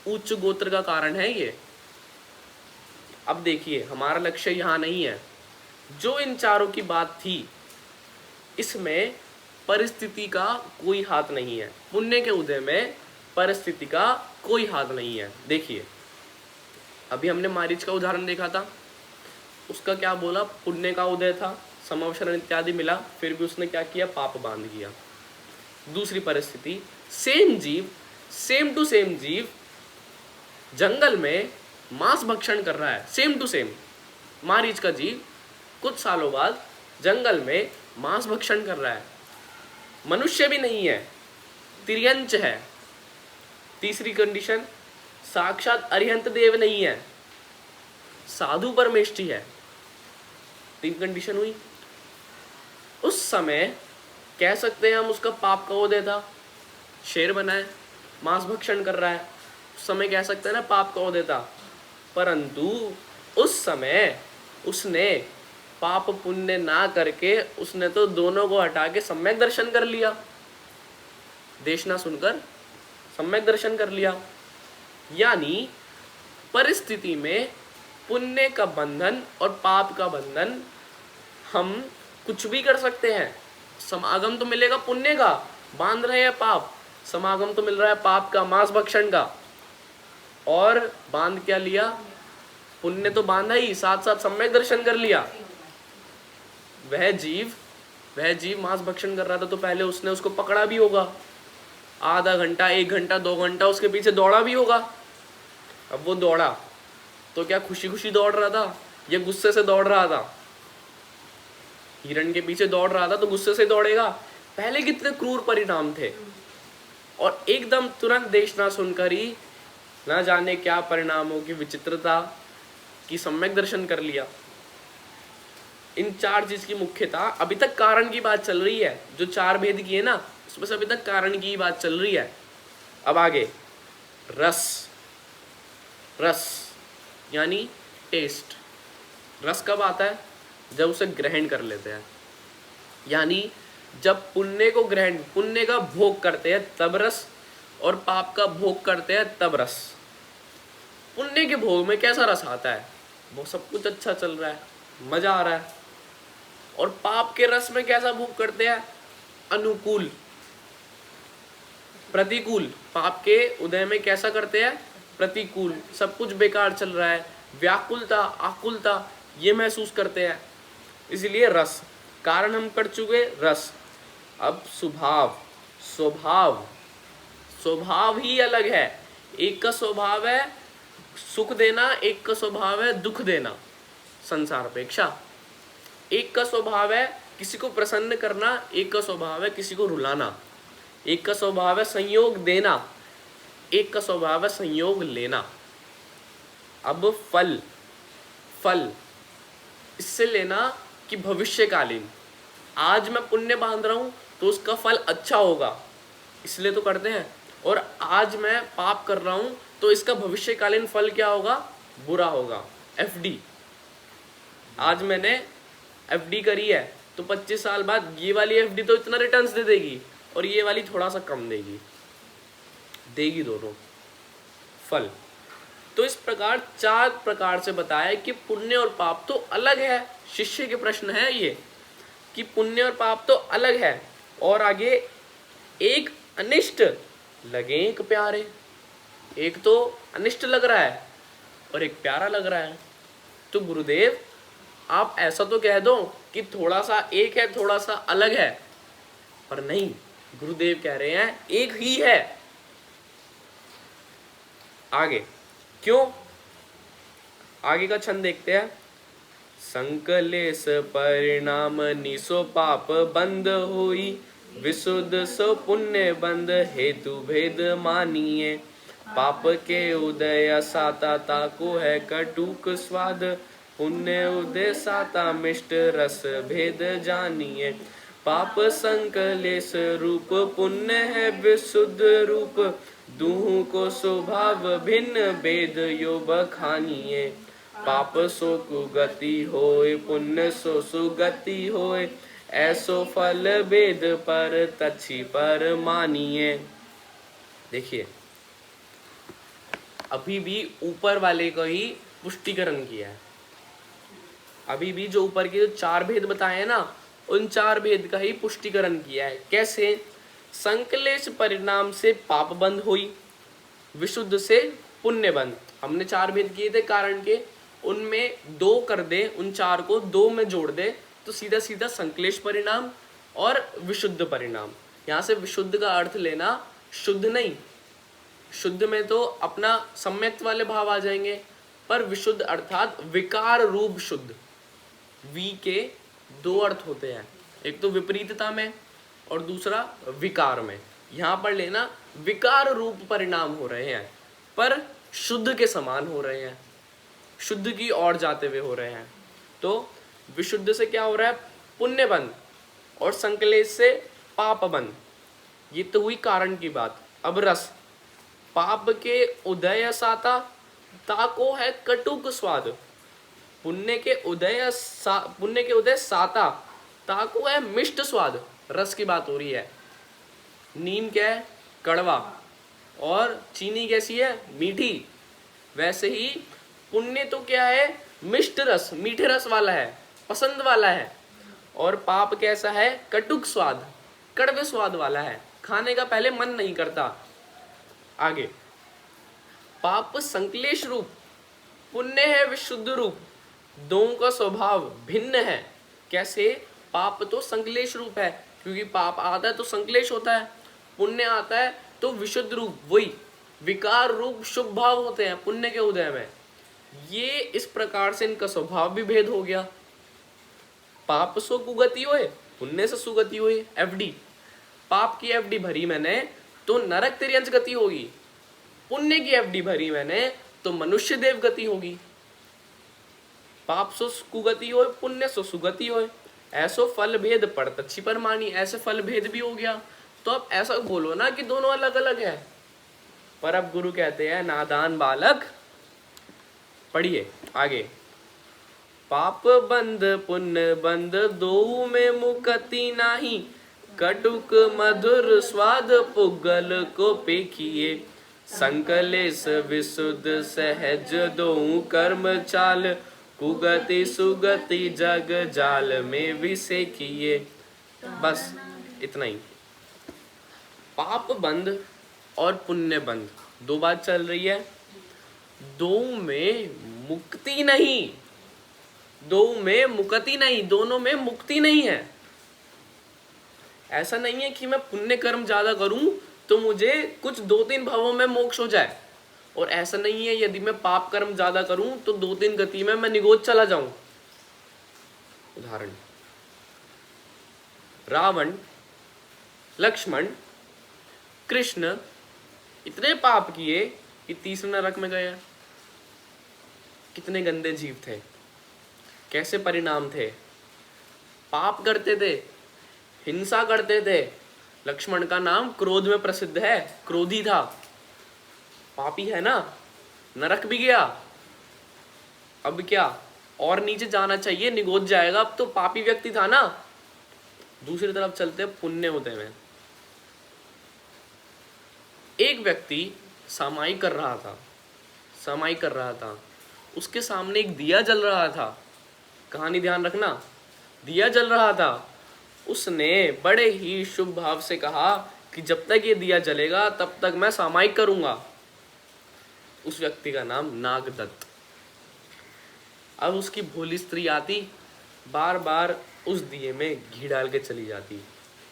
उच्च गोत्र का कारण है ये। अब देखिए, हमारा लक्ष्य यहाँ नहीं है। जो इन चारों की बात थी, इसमें परिस्थिति का कोई हाथ नहीं है। पुण्य के उदय में परिस्थिति का कोई हाथ नहीं है। देखिए, अभी हमने मारीच का उदाहरण देखा था, उसका क्या बोला, पुण्य का उदय था, समवशरण इत्यादि मिला, फिर भी उसने क्या किया, पाप बांध किया। दूसरी परिस्थिति, सेम जीव, सेम टू सेम जीव जंगल में मांस भक्षण कर रहा है, सेम टू सेम। मारीच का जीव कुछ सालों बाद जंगल में मांस भक्षण कर रहा है, मनुष्य भी नहीं है, तिर्यंच है। तीसरी कंडीशन, साक्षात अरिहंत देव नहीं है, साधु परमेष्ठी है। तीन कंडीशन हुई। उस समय कह सकते हैं हम उसका पाप का उदय था, शेर बना है, मांस भक्षण कर रहा है, उस समय कह सकते हैं ना पाप का देता, परंतु उस समय उसने पाप पुण्य ना करके उसने तो दोनों को हटा के सम्यक दर्शन कर लिया, देशना सुनकर सम्यक दर्शन कर लिया। यानी परिस्थिति में पुण्य का बंधन और पाप का बंधन, हम कुछ भी कर सकते हैं। समागम तो मिलेगा पुण्य का, बांध रहे हैं पाप, समागम तो मिल रहा है पाप का, मांस भक्षण का, और बांध क्या लिया, पुण्य तो बांधा ही, साथ साथ सम्यक दर्शन कर लिया। वह जीव मांस भक्षण कर रहा था तो पहले उसने उसको पकड़ा भी होगा, आधा घंटा, 1 घंटा, 2 घंटा उसके पीछे दौड़ा भी होगा। अब वो दौड़ा तो क्या खुशी खुशी दौड़ रहा था या गुस्से से दौड़ रहा था? हिरण के पीछे दौड़ रहा था तो गुस्से से दौड़ेगा। पहले कितने क्रूर परिणाम थे, और एकदम तुरंत देश ना सुनकर ही ना जाने क्या परिणामों की विचित्रता की सम्यक दर्शन कर लिया। इन 4 चीज की मुख्यता, अभी तक कारण की बात चल रही है, जो 4 भेद किए ना उसमें से अभी तक कारण की बात चल रही है। अब आगे रस यानी टेस्ट। रस कब आता है? जब उसे ग्रहण कर लेते हैं, यानी जब पुण्य का भोग करते हैं तब रस, और पाप का भोग करते हैं तब रस। पुण्य के भोग में कैसा रस आता है? वो सब कुछ अच्छा चल रहा है, मजा आ रहा है। और पाप के रस में कैसा भोग करते हैं? अनुकूल, प्रतिकूल। पाप के उदय में कैसा करते हैं? प्रतिकूल, सब कुछ बेकार चल रहा है, व्याकुलता, आकुलता ये महसूस करते हैं। इसलिए रस, कारण हम कर चुके रस। अब स्वभाव ही अलग है। एक का स्वभाव है सुख देना, एक का स्वभाव है दुख देना। संसार अपेक्षा एक का स्वभाव है किसी को प्रसन्न करना, एक का स्वभाव है किसी को रुलाना। एक का स्वभाव है संयोग देना, एक का स्वभाव है संयोग लेना। अब फल इससे लेना कि भविष्यकालीन, आज मैं पुण्य बांध रहा हूं तो उसका फल अच्छा होगा इसलिए तो करते हैं, और आज मैं पाप कर रहा हूं तो इसका भविष्यकालीन फल क्या होगा? बुरा होगा। एफडी, आज मैंने एफडी करी है तो 25 साल बाद ये वाली एफडी तो इतना रिटर्न्स दे देगी और ये वाली थोड़ा सा कम देगी दोनों फल। तो इस प्रकार 4 प्रकार से बताया कि पुण्य और पाप तो अलग है। शिष्य के प्रश्न है ये कि पुण्य और पाप तो अलग है, और आगे एक अनिष्ट लगे एक प्यारे। एक तो अनिष्ट लग रहा है और एक प्यारा लग रहा है। तो गुरुदेव आप ऐसा तो कह दो कि थोड़ा सा एक है थोड़ा सा अलग है, पर नहीं, गुरुदेव कह रहे हैं एक ही है। आगे क्यों? आगे का छंद देखते हैं। संकलेश परिणाम निसो पाप बंद होई, विशुद्ध सो पुण्य बंद हेतु भेद मानिए। पाप के उदय साता ताको है कटुक स्वाद, पुण्य उदय साता मिष्ट रस भेद जानिए। पाप संकलेश रूप, पुण्य है विशुद्ध रूप, दूह को स्वभाव भिन्न भेद यो बखानिए। पाप सो कुगति होय, पुण्य सो सुगति होय, ऐसो फल भेद पर तछि पर मानिए। देखिए अभी भी ऊपर वाले को ही पुष्टिकरण किया है। अभी भी जो ऊपर के जो 4 भेद बताए हैं ना, उन 4 भेद का ही पुष्टिकरण किया है। कैसे? संकलेश परिणाम से पाप बंद हुई, विशुद्ध से पुण्य बंद। हमने 4 भेद किए थे कारण के, उनमें 2 कर दे, उन 4 को 2 में जोड़ दे तो सीधा सीधा संकलेश परिणाम और विशुद्ध परिणाम। यहाँ से विशुद्ध का अर्थ लेना शुद्ध नहीं, शुद्ध में तो अपना सम्यक्त वाले भाव आ जाएंगे, पर विशुद्ध अर्थात विकार रूप शुद्ध। वी के 2 अर्थ होते हैं, एक तो विपरीतता में और दूसरा विकार में। यहाँ पर लेना विकार रूप परिणाम हो रहे हैं पर शुद्ध के समान हो रहे हैं, शुद्ध की ओर जाते हुए हो रहे हैं। तो विशुद्ध से क्या हो रहा है? पुण्य बंध, और संकलेश से पाप बंध। ये तो हुई कारण की बात। अब रस, पाप के उदय साता, ताको है कटुक स्वाद। पुण्य के उदय साता, ताको है मिष्ट स्वाद। रस की बात हो रही है। नीम क्या है? कड़वा। और चीनी कैसी है? मीठी। वैसे ही पुण्य तो क्या है? मिष्ट रस, मीठे रस वाला है, पसंद वाला है। और पाप कैसा है? कटुक स्वाद, कड़वे स्वाद वाला है, खाने का पहले मन नहीं करता। आगे, पाप संक्लेश रूप, पुण्य है विशुद्ध रूप। दोनों का स्वभाव भिन्न है। कैसे? पाप तो संक्लेश रूप है, क्योंकि पाप आता है तो संक्लेश होता है। पुण्य आता है तो विशुद्ध रूप, वही विकार रूप शुभ भाव होते हैं पुण्य के उदय में। ये इस प्रकार से इनका स्वभाव भी भेद हो गया। पाप सो कुगति होए, पुण्य से सुगति हुई। एफडी, पाप की एफडी भरी मैंने तो नरक तिर्यंच गति होगी, पुण्य की एफडी भरी मैंने तो मनुष्य देव गति होगी। पाप सो कुगति होए, पुण्य सो सुगति होए। ऐसो फल भेद पड़त अच्छी परमानी, ऐसे फल भेद भी हो गया। तो अब ऐसा बोलो ना कि दोनों अलग अलग है। पर अब गुरु कहते हैं नादान बालक। पढ़िए आगे, पाप बंद पुण्य बंद दो में मुक्ति नाही, कटुक मधुर स्वाद पुगल को पेखिए। संकलेश विशुद्ध सहज दो कर्म चाल, कुगति सुगति जग जाल में विसेखिए। बस इतना ही। पाप बंद और पुण्य बंद, दो बात चल रही है। दो में मुक्ति नहीं, दो में मुक्ति नहीं, दोनों में मुक्ति नहीं है। ऐसा नहीं है कि मैं पुण्य कर्म ज्यादा करूं तो मुझे कुछ 2-3 भावों में मोक्ष हो जाए, और ऐसा नहीं है यदि मैं पाप कर्म ज्यादा करूं तो 2-3 गति में मैं निगोद चला जाऊं। उदाहरण, रावण, लक्ष्मण, कृष्ण इतने पाप किए कि तीसरे नरक में गए। कितने गंदे जीव थे, कैसे परिणाम थे। पाप करते थे, हिंसा करते थे। लक्ष्मण का नाम क्रोध में प्रसिद्ध है, क्रोधी था, पापी है ना, नरक भी गया। अब क्या और नीचे जाना चाहिए, निगोद जाएगा। अब तो पापी व्यक्ति था ना। दूसरी तरफ चलते पुण्य होते में। एक व्यक्ति समाई कर रहा था, उसके सामने एक दिया जल रहा था। कहानी ध्यान रखना, दिया जल रहा था। उसने बड़े ही शुभ भाव से कहा कि जब तक ये दिया जलेगा तब तक मैं सामायिक करूंगा। उस व्यक्ति का नाम नागदत्त। अब उसकी भोली स्त्री आती, बार बार उस दिए में घी डाल के चली जाती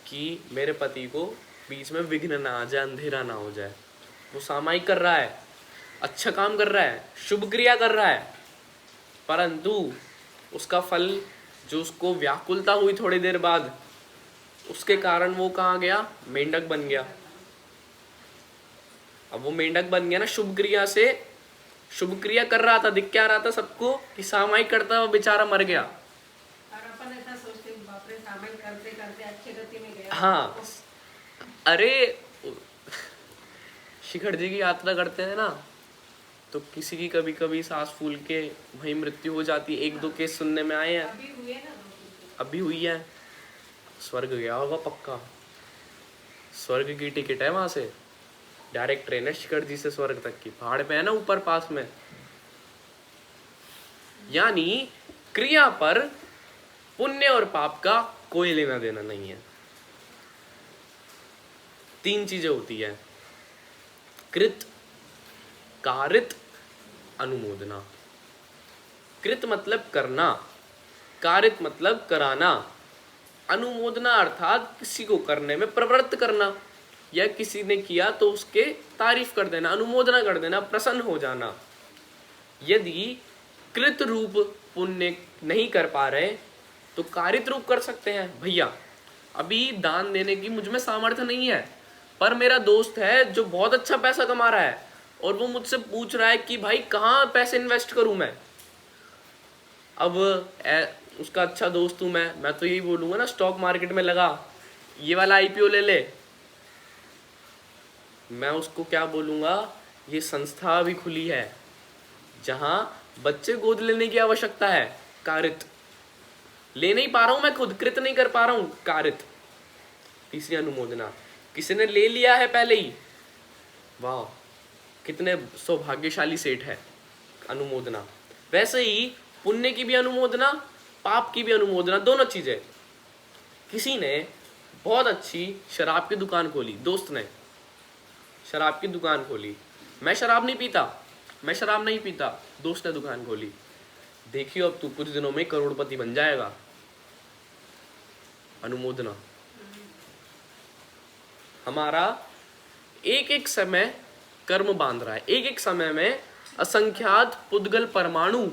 कि मेरे पति को बीच में विघ्न ना आ जाए, अंधेरा ना हो जाए। वो सामायिक कर रहा है, अच्छा काम कर रहा है, शुभ क्रिया कर रहा है, परंतु उसका फल जो उसको व्याकुलता हुई थोड़ी देर बाद, उसके कारण वो कहाँ गया? मेंढक बन गया। अब वो मेंढक बन गया ना, शुभ क्रिया से, शुभ क्रिया कर रहा था, दिख क्या रहा था सबको कि सामायिक करता वो बेचारा मर गया। और अपन ऐसा सोचते हैं बाप रे, सामायिक करते करते अच्छी गति में गया। हाँ, अरे शिखर जी की यात्रा करते हैं ना, तो किसी की कभी कभी सांस फूल के वहीं मृत्यु हो जाती है। 1-2 केस सुनने में आए हैं, अभी हुए ना, अभी हुई है। स्वर्ग गया होगा पक्का, स्वर्ग की टिकट है, वहां से डायरेक्ट ट्रेन है शिखर जी से स्वर्ग तक की, पहाड़ पे है ना ऊपर पास में। यानी क्रिया पर पुण्य और पाप का कोई लेना देना नहीं है। 3 चीजें होती है, कृत, कारित, अनुमोदना। कृत मतलब करना, कारित मतलब कराना, अनुमोदना अर्थात किसी को करने में प्रवृत्त करना, या किसी ने किया तो उसके तारीफ कर देना, अनुमोदना कर देना, प्रसन्न हो जाना। यदि कृत रूप पुण्य नहीं कर पा रहे तो कारित रूप कर सकते हैं। भैया अभी दान देने की मुझ में सामर्थ्य नहीं है, पर मेरा दोस्त है जो बहुत अच्छा पैसा कमा रहा है और वो मुझसे पूछ रहा है कि भाई कहाँ पैसे इन्वेस्ट करूं मैं। अब उसका अच्छा दोस्त हूं मैं तो यही बोलूंगा ना, स्टॉक मार्केट में लगा, ये वाला आईपीओ ले ले। मैं उसको क्या बोलूँगा, ये संस्था भी खुली है जहाँ बच्चे गोद लेने की आवश्यकता है, कारित। ले नहीं पा रहा हूँ मैं खुद, कृत नहीं कर पा रहा हूँ, कारित। तीसरी अनुमोदना, किसी ने ले लिया है पहले ही, वाह कितने सौभाग्यशाली सेठ है, अनुमोदना। वैसे ही पुण्य की भी अनुमोदना, पाप की भी अनुमोदना, दोनों चीजें। किसी ने बहुत अच्छी शराब की दुकान खोली, दोस्त ने शराब की दुकान खोली। मैं शराब नहीं पीता, मैं शराब नहीं पीता, दोस्त ने दुकान खोली। देखियो अब तू कुछ दिनों में करोड़पति बन जाएगा, अनुमोदना। हमारा एक एक समय कर्म बांध रहा है, एक एक समय में असंख्यात पुद्गल परमाणु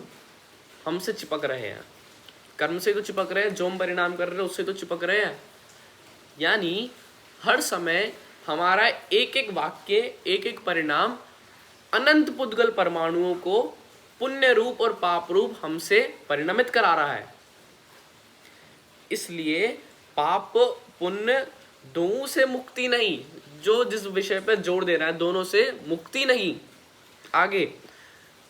हमसे चिपक रहे हैं। कर्म से तो चिपक रहे हैं, जो हम परिणाम कर रहे हैं उससे तो चिपक रहे हैं। यानी हर समय हमारा एक एक वाक्य, एक एक परिणाम अनंत पुद्गल परमाणुओं को पुण्य रूप और पाप रूप हमसे परिणमित करा रहा है। इसलिए पाप पुण्य दोनों से मुक्ति नहीं, जो जिस विषय पर जोर दे रहा है, दोनों से मुक्ति नहीं। आगे,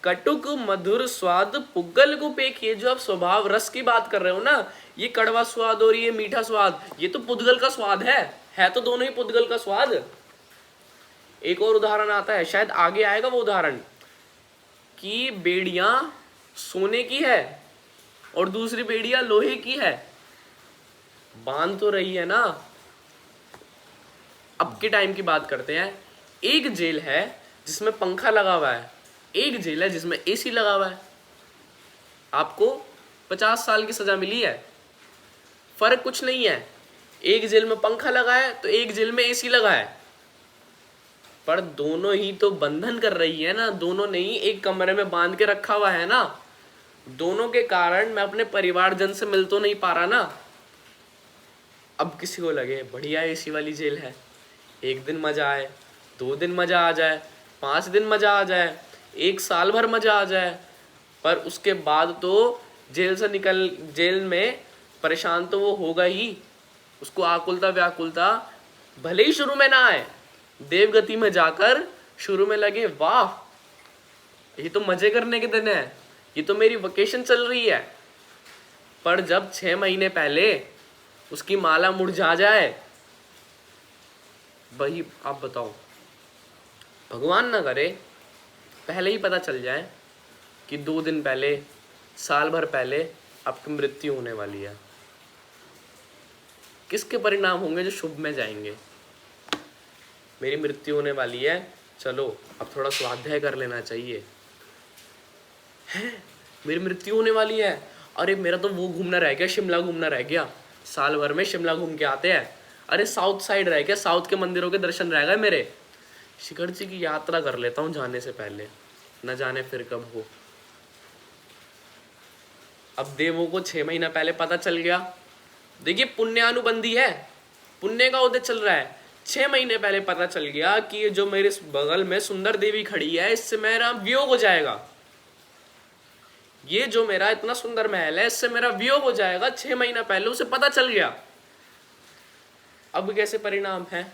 कटुक मधुर स्वाद पुग्गल को पेखिए। जो आप स्वभाव रस की बात कर रहे हो ना, ये कड़वा स्वाद और ये मीठा स्वाद, ये तो पुद्गल का स्वाद है तो दोनों ही पुद्गल का स्वाद। एक और उदाहरण आता है, शायद आगे आएगा वो उदाहरण, कि बेड़ियां सोने की है और दूसरी बेड़ियां लोहे की है, बांध तो रही है ना। अब के टाइम की बात करते हैं। एक जेल है जिसमें पंखा लगा हुआ है, एक जेल है जिसमें एसी लगा हुआ है। आपको 50 साल की सजा मिली है, फर्क कुछ नहीं है। एक जेल में पंखा लगा है तो एक जेल में एसी लगा है, पर दोनों ही तो बंधन कर रही है ना, दोनों ने ही एक कमरे में बांध के रखा हुआ है ना। दोनों के कारण मैं अपने परिवारजन से मिल तो नहीं पा रहा ना। अब किसी को लगे बढ़िया एसी वाली जेल है, एक दिन मजा आए, 2 दिन मजा आ जाए, 5 दिन मजा आ जाए, 1 साल भर मजा आ जाए, पर उसके बाद तो जेल में परेशान तो वो होगा ही। उसको आकुलता व्याकुलता भले ही शुरू में ना आए, देवगति में जाकर शुरू में लगे वाह ये तो मजे करने के दिन है, ये तो मेरी वेकेशन चल रही है। पर जब 6 महीने पहले उसकी माला मुरझा जाए, वही आप बताओ, भगवान ना करे पहले ही पता चल जाए कि 2 दिन पहले, साल भर पहले आपकी मृत्यु होने वाली है। किसके परिणाम होंगे जो शुभ में जाएंगे? मेरी मृत्यु होने वाली है, चलो अब थोड़ा स्वाध्याय कर लेना चाहिए। है मेरी मृत्यु होने वाली है, अरे मेरा तो वो घूमना रह गया, शिमला घूमना रह गया, साल भर में शिमला घूम के आते हैं। अरे साउथ साइड रह गया, साउथ के मंदिरों के दर्शन रह गए मेरे। शिखर जी की यात्रा कर लेता हूँ जाने से पहले, न जाने फिर कब हो। अब देवों को 6 महीना पहले पता चल गया। देखिए पुण्यानुबंधी है, पुण्य का उदय चल रहा है। 6 महीने पहले पता चल गया कि ये जो मेरे बगल में सुंदर देवी खड़ी है, इससे मेरा वियोग हो जाएगा। ये जो मेरा इतना सुंदर महल है, इससे मेरा वियोग हो जाएगा। 6 महीना पहले उसे पता चल गया। अब कैसे परिणाम है?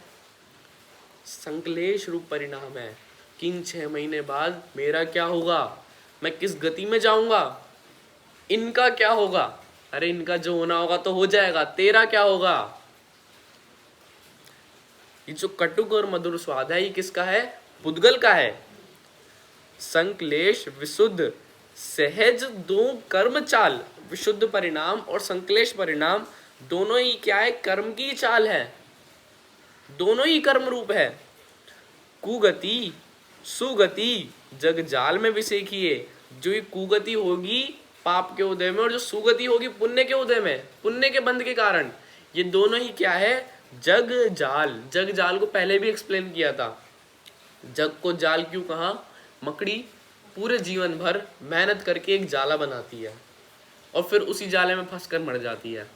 संकलेश रूप परिणाम है कि इन 6 महीने बाद मेरा क्या होगा, मैं किस गति में जाऊंगा, इनका क्या होगा। अरे इनका जो होना होगा तो हो जाएगा, तेरा क्या होगा? ये जो कटुक और मधुर स्वाद है, ये किसका है? पुद्गल का है। संकलेश विशुद्ध सहज दो कर्म चाल, विशुद्ध परिणाम और संकलेश परिणाम दोनों ही क्या है? कर्म की चाल है, दोनों ही कर्म रूप है। कुगति सुगति जग जाल में विसेखिए। जो ये कुगति होगी पाप के उदय में और जो सुगति होगी पुण्य के उदय में, पुण्य के बंध के कारण, ये दोनों ही क्या है? जग जाल। जग जाल को पहले भी एक्सप्लेन किया था। जग को जाल क्यों कहा? मकड़ी पूरे जीवन भर मेहनत करके एक जाला बनाती है और फिर उसी जाले में फंसकर मर जाती है।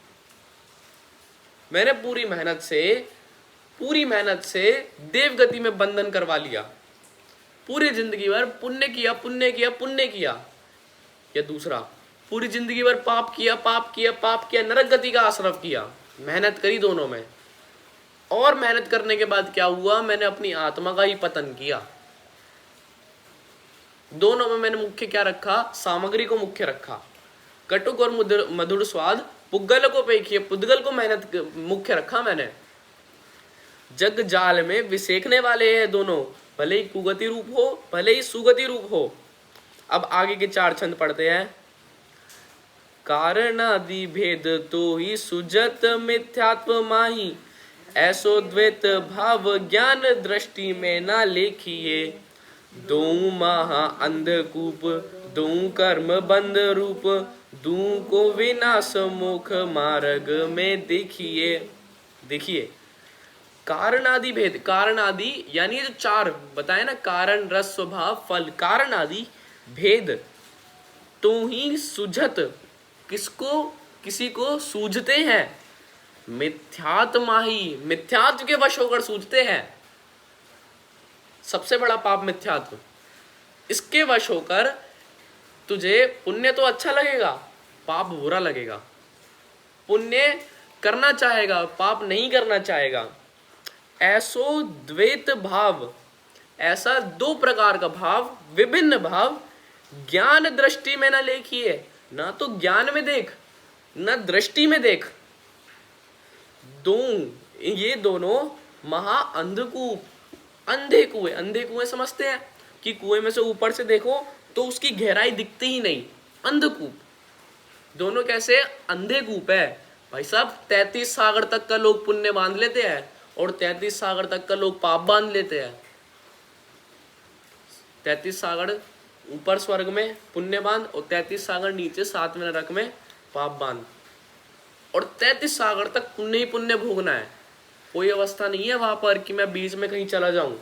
मैंने पूरी मेहनत से देवगति में बंधन करवा लिया, पूरी जिंदगी भर पुण्य किया पुण्य किया पुण्य किया, या दूसरा पूरी जिंदगी भर पाप किया पाप किया पाप किया, नरक गति का आश्रव किया, मेहनत करी दोनों में, और मेहनत करने के बाद क्या हुआ, मैंने अपनी आत्मा का ही पतन किया। दोनों में मैंने मुख्य क्या रखा, सामग्री को मुख्य रखा। कटुक और मधुर स्वाद पुद्गल को पेखिए, पुद्गल को मेहनत मुख्य रखा मैंने। जग जाल में विसेकने वाले हैं दोनों, भले ही कुगति रूप हो भले ही सुगति रूप हो। अब आगे के 4 छंद पढ़ते हैं। कारणादि भेद तो ही सुजत मिथ्यात्व माही, ऐसो द्वैत भाव ज्ञान दृष्टि में ना लेखिए। दो महा अंधकूप दो कर्म बंद रूप, दू को विनाश मुख मार्ग में देखिए। देखिए कारण आदि भेद, कारण आदि यानी जो 4 बताए ना, कारण रस स्वभाव फल, कारण आदि भेद तो ही सुझत, किसको, किसी को सूझते हैं। मिथ्यात्मा ही, मिथ्यात्व के वश होकर सूझते हैं। सबसे बड़ा पाप मिथ्यात्व, इसके वश होकर तुझे पुण्य तो अच्छा लगेगा, पाप बुरा लगेगा। पुण्य करना चाहेगा, पाप नहीं करना चाहेगा। ऐसो द्वैत भाव, ऐसा 2 प्रकार का भाव, विभिन्न भाव, ज्ञान दृष्टि में ना लेखिए। ना तो ज्ञान में देख, ना दृष्टि में देख। ये दोनों महा अंधकूप, अंधे कुएं, अंधे कुएं समझते हैं कि कुएं में से ऊपर से देखो तो उसकी गहराई दिखती ही नहीं, अंधकूप। दोनों कैसे, अंधे कूप है भाई साहब। 33 सागर तक का लोग पुण्य बांध लेते हैं और 33 सागर तक का लोग पाप बांध लेते हैं। 33 सागर ऊपर स्वर्ग में पुण्य बांध और 33 सागर नीचे 7वें नरक में पाप बांध, और 33 सागर तक पुण्य ही पुण्य भोगना है। कोई अवस्था नहीं है वहां पर कि मैं बीच में कहीं चला जाऊं।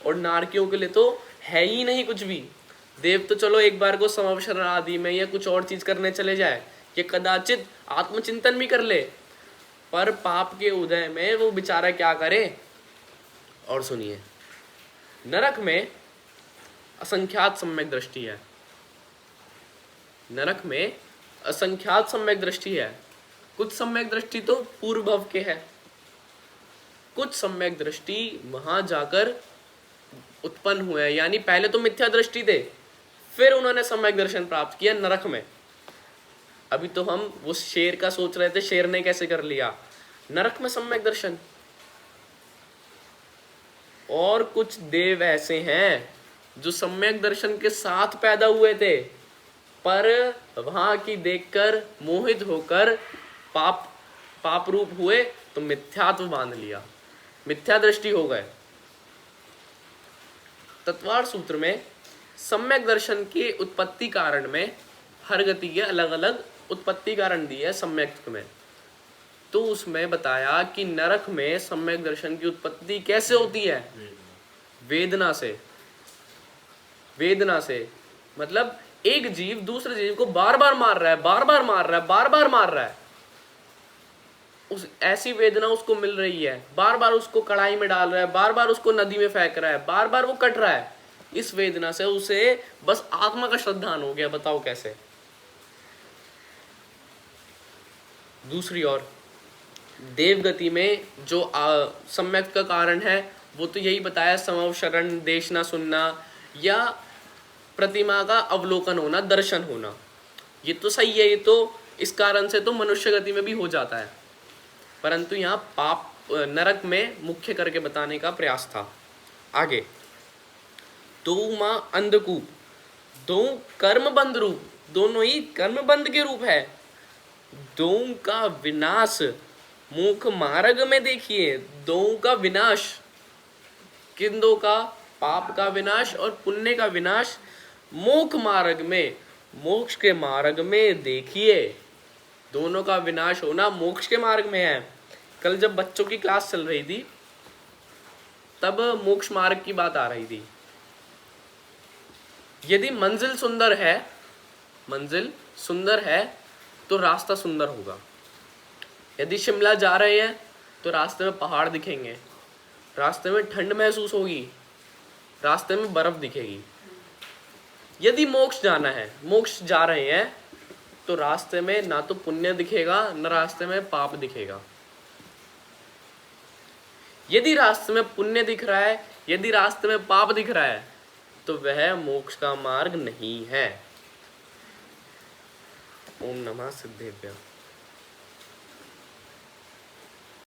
और नारकियों के लिए तो है ही नहीं कुछ भी। देव तो चलो एक बार को समावशरण आदि में या कुछ और चीज करने चले जाए, ये कदाचित आत्मचिंतन भी कर ले, पर पाप के उदय में वो बेचारा क्या करे। और सुनिए, नरक में असंख्यात सम्यक दृष्टि है। नरक में असंख्यात सम्यक दृष्टि है। कुछ सम्यक दृष्टि तो पूर्व भव के है, कुछ सम्यक दृष्टि वहां जाकर उत्पन्न हुए हैं। यानी पहले तो मिथ्या दृष्टि थे, फिर उन्होंने सम्यक दर्शन प्राप्त किया नरक में। अभी तो हम वो शेर का सोच रहे थे, शेर ने कैसे कर लिया, नरक में सम्यक दर्शन। और कुछ देव ऐसे हैं जो सम्यक दर्शन के साथ पैदा हुए थे, पर वहां की देखकर मोहित होकर पाप रूप हुए तो मिथ्यात्व बांध लिया, मिथ्या दृष्टि हो गए। तत्वार सूत्र में सम्यक दर्शन के उत्पत्ति कारण में हर गति के अलग अलग उत्पत्ति कारण दिए है सम्यक में। तो उसमें बताया कि नरक में सम्यक दर्शन की उत्पत्ति कैसे होती है, वेदना से। वेदना से मतलब एक जीव दूसरे जीव को बार बार मार रहा है, बार बार मार रहा है, बार बार मार रहा है। उस ऐसी वेदना उसको मिल रही है, बार बार उसको कढ़ाई में डाल रहा है, बार बार उसको नदी में फेंक रहा है, बार बार वो कट रहा है। इस वेदना से उसे बस आत्मा का श्रद्धान हो गया। बताओ कैसे। दूसरी ओर देवगति में जो सम्यक का कारण है वो तो यही बताया, समवशरण, देश ना सुनना या प्रतिमा का अवलोकन होना, दर्शन होना। ये तो सही है, ये तो इस कारण से तो मनुष्य गति में भी हो जाता है, परंतु यहाँ पाप नरक में मुख्य करके बताने का प्रयास था। आगे, दो माँ अंधकूप, दो कर्मबंध रूप, दोनों ही कर्मबंध के रूप है। दो का विनाश मुख मार्ग में देखिए, दो का विनाश, किन दो का, पाप का विनाश और पुण्य का विनाश मोक्ष मार्ग में, मोक्ष के मार्ग में देखिए। दोनों का विनाश होना मोक्ष के मार्ग में है। कल जब बच्चों की क्लास चल रही थी तब मोक्ष मार्ग की बात आ रही थी। यदि मंजिल सुंदर है, मंजिल सुंदर है तो रास्ता सुंदर होगा। यदि शिमला जा रहे हैं तो रास्ते में पहाड़ दिखेंगे, रास्ते में ठंड महसूस होगी, रास्ते में बर्फ दिखेगी। यदि मोक्ष जाना है, मोक्ष जा रहे हैं तो रास्ते में ना तो पुण्य दिखेगा न रास्ते में पाप दिखेगा। यदि रास्ते में पुण्य दिख रहा है, यदि रास्ते में पाप दिख रहा है, तो वह मोक्ष का मार्ग नहीं है। ओम नमः सिद्धेभ्यः।